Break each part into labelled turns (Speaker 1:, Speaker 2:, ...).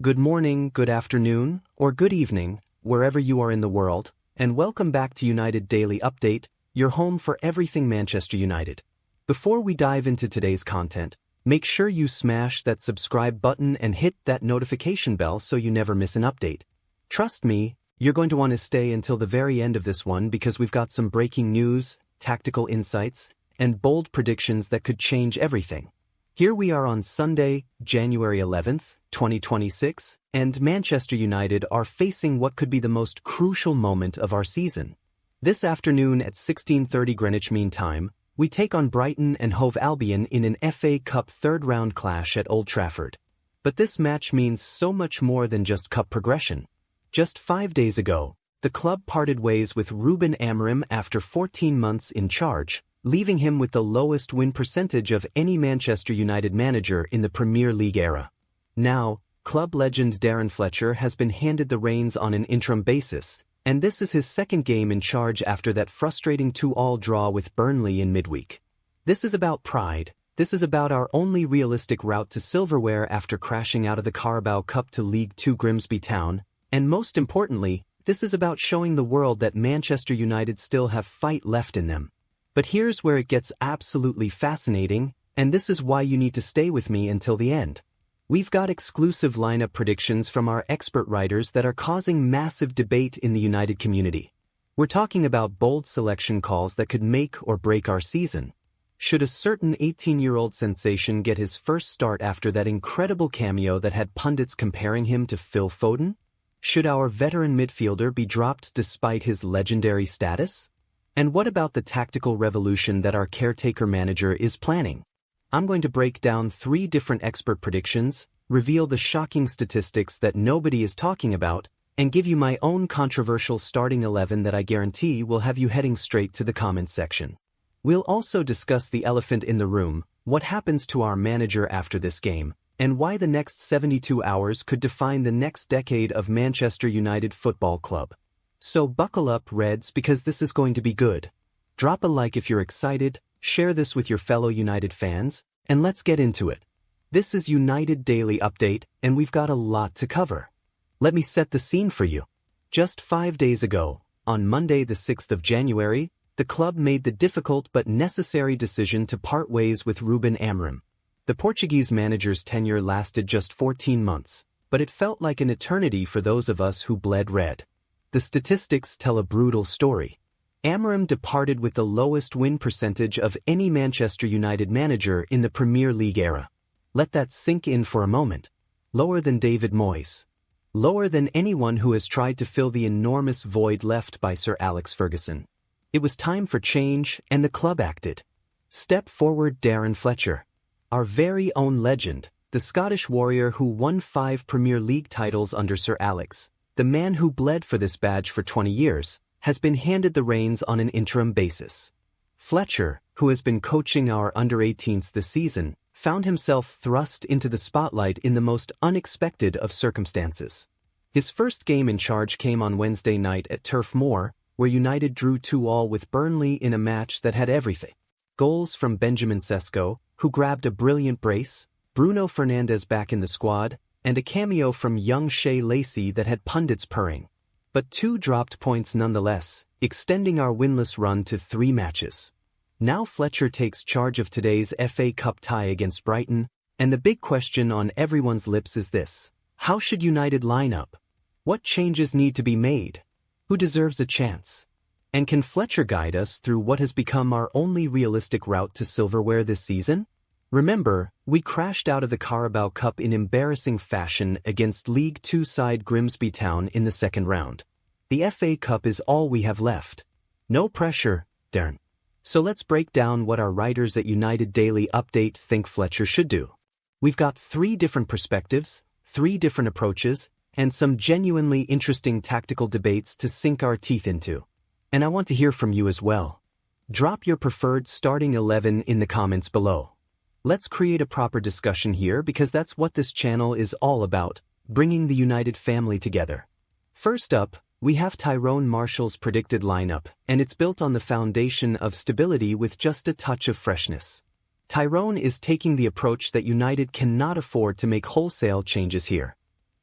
Speaker 1: Good morning, good afternoon, or good evening, wherever you are in the world, and welcome back to United Daily Update, your home for everything Manchester United. Before we dive into today's content, make sure you smash that subscribe button and hit that notification bell so you never miss an update. Trust me, you're going to want to stay until the very end of this one because we've got some breaking news, tactical insights, and bold predictions that could change everything. Here we are on Sunday, January 11th, 2026, and Manchester United are facing what could be the most crucial moment of our season. This afternoon at 16:30 Greenwich Mean Time, we take on Brighton and Hove Albion in an FA Cup third-round clash at Old Trafford. But this match means so much more than just cup progression. Just 5 days ago, the club parted ways with Ruben Amorim after 14 months in charge, leaving him with the lowest win percentage of any Manchester United manager in the Premier League era. Now, club legend Darren Fletcher has been handed the reins on an interim basis, and this is his second game in charge after that frustrating 2-2 draw with Burnley in midweek. This is about pride. This is about our only realistic route to silverware after crashing out of the Carabao Cup to League Two Grimsby Town, and most importantly, this is about showing the world that Manchester United still have fight left in them. But here's where it gets absolutely fascinating, and this is why you need to stay with me until the end. We've got exclusive lineup predictions from our expert writers that are causing massive debate in the United community. We're talking about bold selection calls that could make or break our season. Should a certain 18-year-old sensation get his first start after that incredible cameo that had pundits comparing him to Phil Foden? Should our veteran midfielder be dropped despite his legendary status? And what about the tactical revolution that our caretaker manager is planning? I'm going to break down 3 different expert predictions, reveal the shocking statistics that nobody is talking about, and give you my own controversial starting 11 that I guarantee will have you heading straight to the comments section. We'll also discuss the elephant in the room, what happens to our manager after this game, and why the next 72 hours could define the next decade of Manchester United Football Club. So buckle up, Reds, because this is going to be good. Drop a like if you're excited, share this with your fellow United fans, and let's get into it. This is United Daily Update, and we've got a lot to cover. Let me set the scene for you. Just 5 days ago, on Monday the 6th of January, the club made the difficult but necessary decision to part ways with Ruben Amorim. The Portuguese manager's tenure lasted just 14 months, but it felt like an eternity for those of us who bled red. The statistics tell a brutal story. Amorim departed with the lowest win percentage of any Manchester United manager in the Premier League era. Let that sink in for a moment. Lower than David Moyes. Lower than anyone who has tried to fill the enormous void left by Sir Alex Ferguson. It was time for change, and the club acted. Step forward, Darren Fletcher. Our very own legend, the Scottish warrior who won 5 Premier League titles under Sir Alex, the man who bled for this badge for 20 years, has been handed the reins on an interim basis. Fletcher, who has been coaching our under-18s this season, found himself thrust into the spotlight in the most unexpected of circumstances. His first game in charge came on Wednesday night at Turf Moor, where United drew 2-2 with Burnley in a match that had everything. Goals from Benjamin Šeško, who grabbed a brilliant brace, Bruno Fernandes back in the squad, and a cameo from young Shea Lacey that had pundits purring. But 2 dropped points nonetheless, extending our winless run to 3 matches. Now Fletcher takes charge of today's FA Cup tie against Brighton, and the big question on everyone's lips is this: how should United line up? What changes need to be made? Who deserves a chance? And can Fletcher guide us through what has become our only realistic route to silverware this season? Remember, we crashed out of the Carabao Cup in embarrassing fashion against League Two side Grimsby Town in the second round. The FA Cup is all we have left. No pressure, Darren. So let's break down what our writers at United Daily Update think Fletcher should do. We've got 3 different perspectives, 3 different approaches, and some genuinely interesting tactical debates to sink our teeth into. And I want to hear from you as well. Drop your preferred starting 11 in the comments below. Let's create a proper discussion here because that's what this channel is all about, bringing the United family together. First up, we have Tyrone Marshall's predicted lineup, and it's built on the foundation of stability with just a touch of freshness. Tyrone is taking the approach that United cannot afford to make wholesale changes here.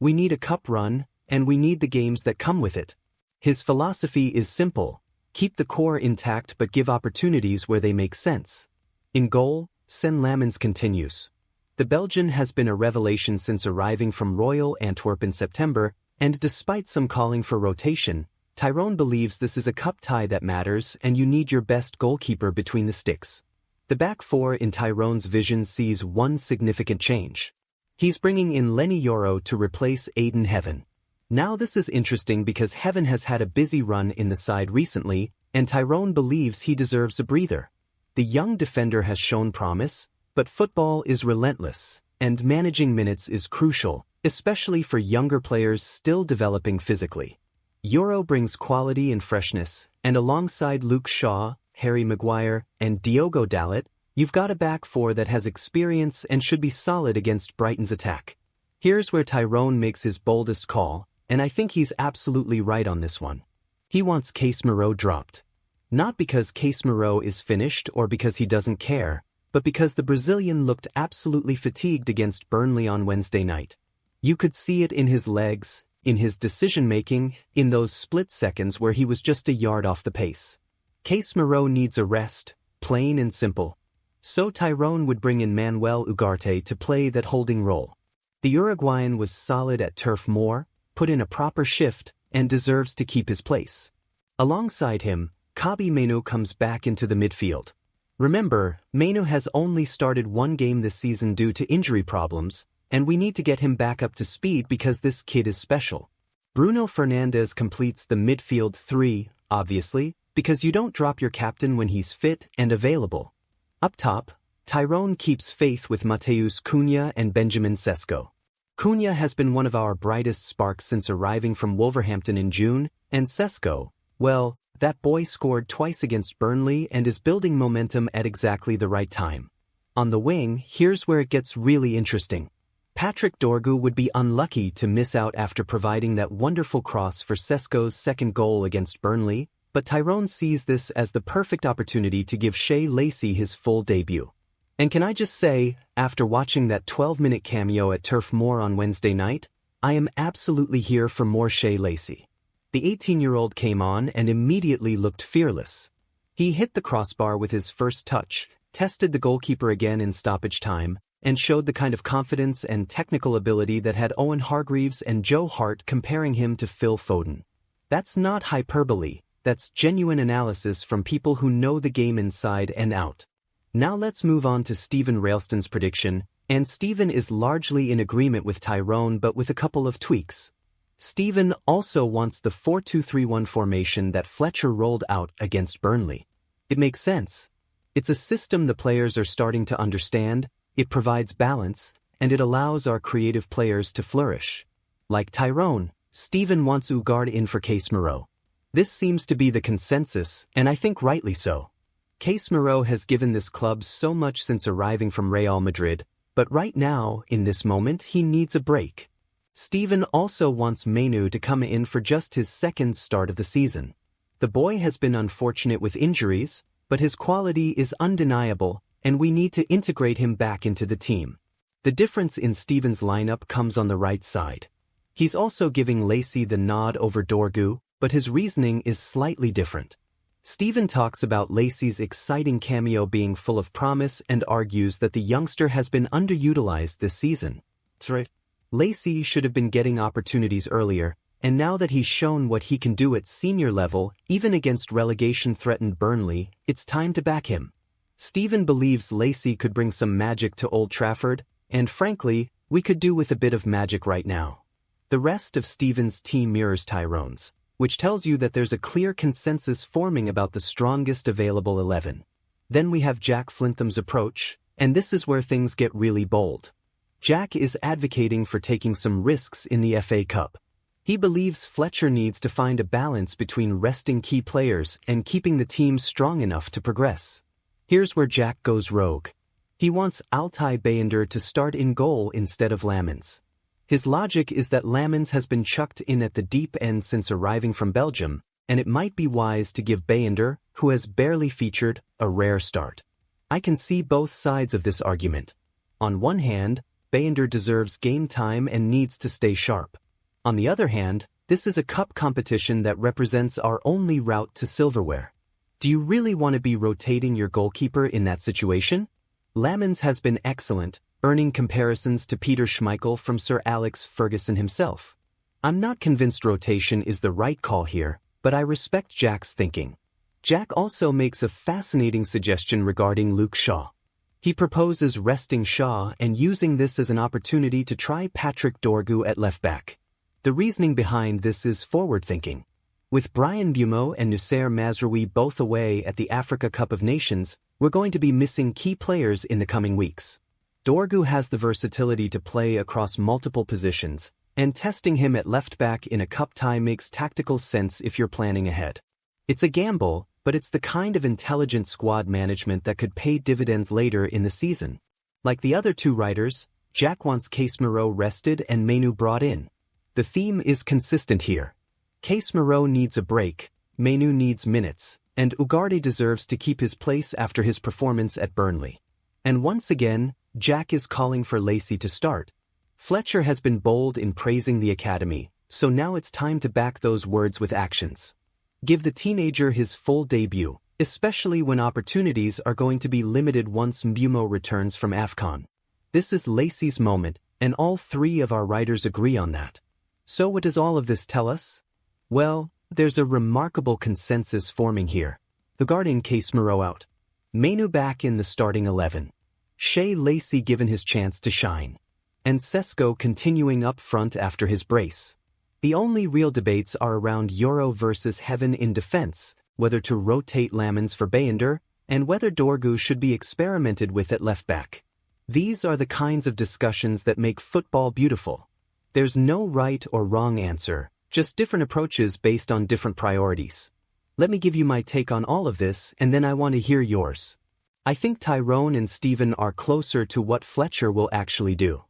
Speaker 1: We need a cup run, and we need the games that come with it. His philosophy is simple: keep the core intact but give opportunities where they make sense. In goal, Sen Lammens continues. The Belgian has been a revelation since arriving from Royal Antwerp in September, and despite some calling for rotation, Tyrone believes this is a cup tie that matters and you need your best goalkeeper between the sticks. The back four in Tyrone's vision sees one significant change. He's bringing in Lenny Yoro to replace Aiden Heaven. Now this is interesting because Heaven has had a busy run in the side recently, and Tyrone believes he deserves a breather. The young defender has shown promise, but football is relentless, and managing minutes is crucial, especially for younger players still developing physically. Yoro brings quality and freshness, and alongside Luke Shaw, Harry Maguire, and Diogo Dalot, you've got a back four that has experience and should be solid against Brighton's attack. Here's where Tyrone makes his boldest call, and I think he's absolutely right on this one. He wants Casemiro dropped. Not because Casemiro is finished or because he doesn't care, but because the Brazilian looked absolutely fatigued against Burnley on Wednesday night. You could see it in his legs, in his decision-making, in those split seconds where he was just a yard off the pace. Casemiro needs a rest, plain and simple. So Tyrone would bring in Manuel Ugarte to play that holding role. The Uruguayan was solid at Turf Moor, put in a proper shift, and deserves to keep his place. Alongside him, Mainoo comes back into the midfield. Remember, Mainoo has only started one game this season due to injury problems, and we need to get him back up to speed because this kid is special. Bruno Fernandes completes the midfield three, obviously, because you don't drop your captain when he's fit and available. Up top, Tyrone keeps faith with Matheus Cunha and Benjamin Šeško. Cunha has been one of our brightest sparks since arriving from Wolverhampton in June, and Šeško, well, that boy scored twice against Burnley and is building momentum at exactly the right time. On the wing, here's where it gets really interesting. Patrick Dorgu would be unlucky to miss out after providing that wonderful cross for Šeško's second goal against Burnley, but Tyrone sees this as the perfect opportunity to give Shea Lacey his full debut. And can I just say, after watching that 12-minute cameo at Turf Moor on Wednesday night, I am absolutely here for more Shea Lacey. The 18-year-old came on and immediately looked fearless. He hit the crossbar with his first touch, tested the goalkeeper again in stoppage time, and showed the kind of confidence and technical ability that had Owen Hargreaves and Joe Hart comparing him to Phil Foden. That's not hyperbole, that's genuine analysis from people who know the game inside and out. Now let's move on to Stephen Railston's prediction, and Stephen is largely in agreement with Tyrone but with a couple of tweaks. Stephen also wants the 4-2-3-1 formation that Fletcher rolled out against Burnley. It makes sense. It's a system the players are starting to understand, it provides balance, and it allows our creative players to flourish. Like Tyrone, Stephen wants Ugarte in for Casemiro. This seems to be the consensus, and I think rightly so. Casemiro has given this club so much since arriving from Real Madrid, but right now, in this moment, he needs a break. Stephen also wants Mainoo to come in for just his second start of the season. The boy has been unfortunate with injuries, but his quality is undeniable, and we need to integrate him back into the team. The difference in Stephen's lineup comes on the right side. He's also giving Lacey the nod over Dorgu, but his reasoning is slightly different. Stephen talks about Lacey's exciting cameo being full of promise and argues that the youngster has been underutilized this season. Lacey should have been getting opportunities earlier, and now that he's shown what he can do at senior level, even against relegation-threatened Burnley, it's time to back him. Stephen believes Lacey could bring some magic to Old Trafford, and frankly, we could do with a bit of magic right now. The rest of Stephen's team mirrors Tyrone's, which tells you that there's a clear consensus forming about the strongest available 11. Then we have Jack Flintham's approach, and this is where things get really bold. Jack is advocating for taking some risks in the FA Cup. He believes Fletcher needs to find a balance between resting key players and keeping the team strong enough to progress. Here's where Jack goes rogue. He wants Altay Bayender to start in goal instead of Lammens. His logic is that Lammens has been chucked in at the deep end since arriving from Belgium, and it might be wise to give Bayender, who has barely featured, a rare start. I can see both sides of this argument. On one hand, Bayender deserves game time and needs to stay sharp. On the other hand, this is a cup competition that represents our only route to silverware. Do you really want to be rotating your goalkeeper in that situation? Lamens has been excellent, earning comparisons to Peter Schmeichel from Sir Alex Ferguson himself. I'm not convinced rotation is the right call here, but I respect Jack's thinking. Jack also makes a fascinating suggestion regarding Luke Shaw. He proposes resting Shaw and using this as an opportunity to try Patrick Dorgu at left back. The reasoning behind this is forward-thinking. With Bryan Mbeumo and Noussair Mazraoui both away at the Africa Cup of Nations, we're going to be missing key players in the coming weeks. Dorgu has the versatility to play across multiple positions, and testing him at left back in a cup tie makes tactical sense if you're planning ahead. It's a gamble, but it's the kind of intelligent squad management that could pay dividends later in the season. Like the other two writers, Jack wants Casemiro rested and Mainoo brought in. The theme is consistent here. Casemiro needs a break, Mainoo needs minutes, and Ugarte deserves to keep his place after his performance at Burnley. And once again, Jack is calling for Lacey to start. Fletcher has been bold in praising the academy, so now it's time to back those words with actions. Give the teenager his full debut, especially when opportunities are going to be limited once Mbeumo returns from AFCON. This is Lacey's moment, and all three of our writers agree on that. So what does all of this tell us? Well, there's a remarkable consensus forming here. Regarding Casemiro out. Mainoo back in the starting 11. Shea Lacey given his chance to shine. And Šeško continuing up front after his brace. The only real debates are around Euro versus Heaven in defense, whether to rotate Lamens for Bayender, and whether Dorgu should be experimented with at left back. These are the kinds of discussions that make football beautiful. There's no right or wrong answer, just different approaches based on different priorities. Let me give you my take on all of this, and then I want to hear yours. I think Tyrone and Steven are closer to what Fletcher will actually do.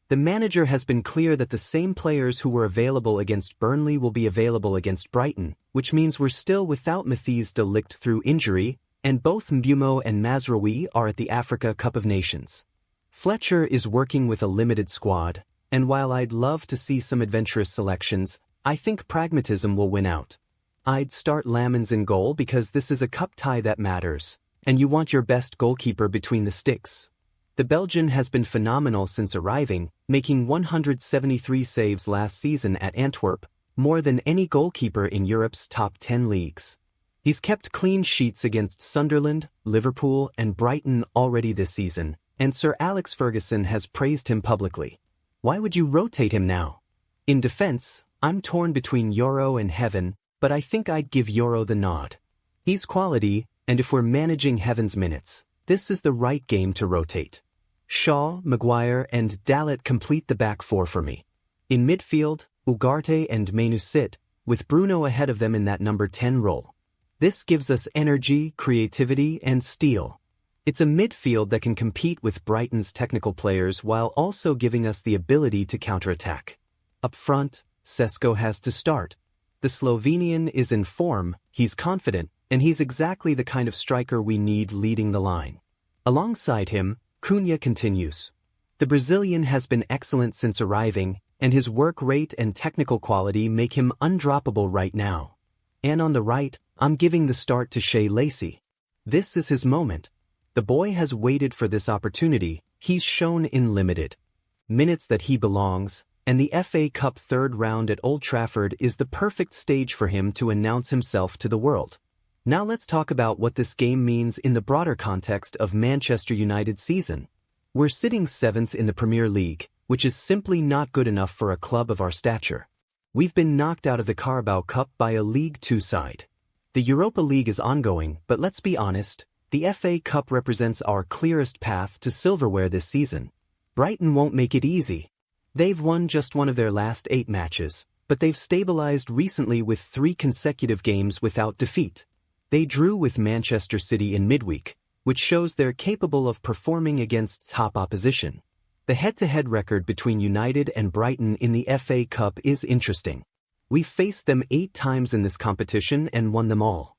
Speaker 1: The manager has been clear that the same players who were available against Burnley will be available against Brighton, which means we're still without Matthijs de Ligt through injury, and both Mbeumo and Mazraoui are at the Africa Cup of Nations. Fletcher is working with a limited squad, and while I'd love to see some adventurous selections, I think pragmatism will win out. I'd start Lamens in goal because this is a cup tie that matters, and you want your best goalkeeper between the sticks. The Belgian has been phenomenal since arriving, making 173 saves last season at Antwerp, more than any goalkeeper in Europe's top 10 leagues. He's kept clean sheets against Sunderland, Liverpool, and Brighton already this season, and Sir Alex Ferguson has praised him publicly. Why would you rotate him now? In defense, I'm torn between Euro and Heaven, but I think I'd give Euro the nod. He's quality, and if we're managing Heaven's minutes, this is the right game to rotate. Shaw, Maguire, and Dalot complete the back four for me. In midfield, Ugarte and Mainoo sit, with Bruno ahead of them in that number 10 role. This gives us energy, creativity, and steel. It's a midfield that can compete with Brighton's technical players while also giving us the ability to counterattack. Up front, Šeško has to start. The Slovenian is in form, he's confident, and he's exactly the kind of striker we need leading the line. Alongside him, Cunha continues. The Brazilian has been excellent since arriving, and his work rate and technical quality make him undroppable right now. And on the right, I'm giving the start to Shea Lacey. This is his moment. The boy has waited for this opportunity, he's shown in limited minutes that he belongs, and the FA Cup third round at Old Trafford is the perfect stage for him to announce himself to the world. Now let's talk about what this game means in the broader context of Manchester United's season. We're sitting 7th in the Premier League, which is simply not good enough for a club of our stature. We've been knocked out of the Carabao Cup by a League Two side. The Europa League is ongoing, but let's be honest, the FA Cup represents our clearest path to silverware this season. Brighton won't make it easy. They've won just one of their last 8 matches, but they've stabilized recently with 3 consecutive games without defeat. They drew with Manchester City in midweek, which shows they're capable of performing against top opposition. The head-to-head record between United and Brighton in the FA Cup is interesting. We've faced them 8 times in this competition and won them all.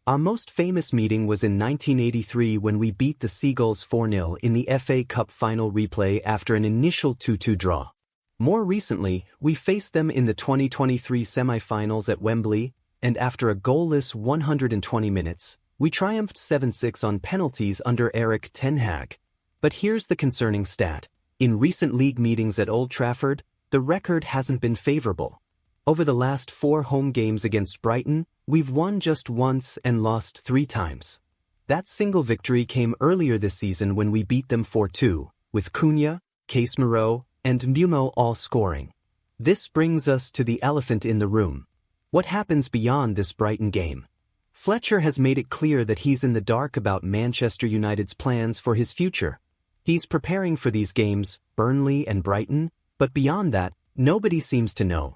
Speaker 1: Our most famous meeting was in 1983 when we beat the Seagulls 4-0 in the FA Cup final replay after an initial 2-2 draw. More recently, we faced them in the 2023 semi-finals at Wembley, and after a goalless 120 minutes, we triumphed 7-6 on penalties under Erik ten Hag. But here's the concerning stat. In recent league meetings at Old Trafford, the record hasn't been favorable. Over the last 4 home games against Brighton, we've won just once and lost 3 times. That single victory came earlier this season when we beat them 4-2, with Cunha, Casemiro, and Mainoo all scoring. This brings us to the elephant in the room. What happens beyond this Brighton game? Fletcher has made it clear that he's in the dark about Manchester United's plans for his future. He's preparing for these games, Burnley and Brighton, but beyond that, nobody seems to know.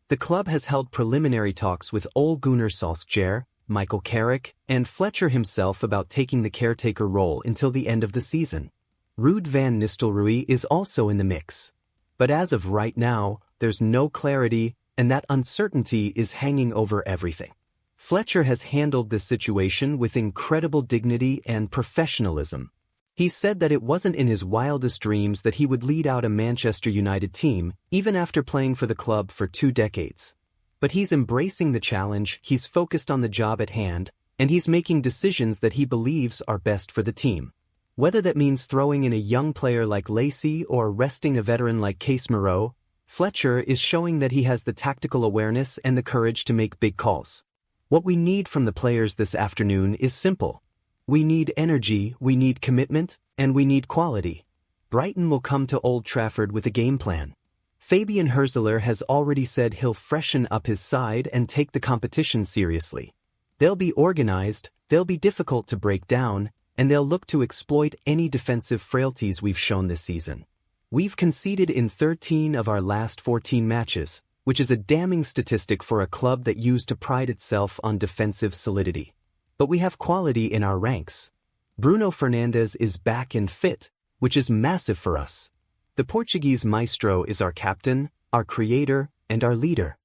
Speaker 1: The club has held preliminary talks with Ole Gunnar Solskjaer, Michael Carrick, and Fletcher himself about taking the caretaker role until the end of the season. Ruud van Nistelrooy is also in the mix. But as of right now, there's no clarity, and that uncertainty is hanging over everything. Fletcher has handled this situation with incredible dignity and professionalism. He said that it wasn't in his wildest dreams that he would lead out a Manchester United team, even after playing for the club for 2 decades. But he's embracing the challenge, he's focused on the job at hand, and he's making decisions that he believes are best for the team. Whether that means throwing in a young player like Lacey or resting a veteran like Casemiro, Fletcher is showing that he has the tactical awareness and the courage to make big calls. What we need from the players this afternoon is simple. We need energy, we need commitment, and we need quality. Brighton will come to Old Trafford with a game plan. Fabian Hürzeler has already said he'll freshen up his side and take the competition seriously. They'll be organized, they'll be difficult to break down, and they'll look to exploit any defensive frailties we've shown this season. We've conceded in 13 of our last 14 matches, which is a damning statistic for a club that used to pride itself on defensive solidity. But we have quality in our ranks. Bruno Fernandes is back and fit, which is massive for us. The Portuguese maestro is our captain, our creator, and our leader.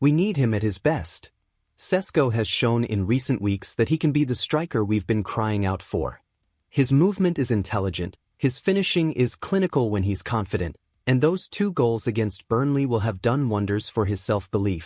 Speaker 1: We need him at his best. Šeško has shown in recent weeks that he can be the striker we've been crying out for. His movement is intelligent, his finishing is clinical when he's confident, and those 2 goals against Burnley will have done wonders for his self-belief.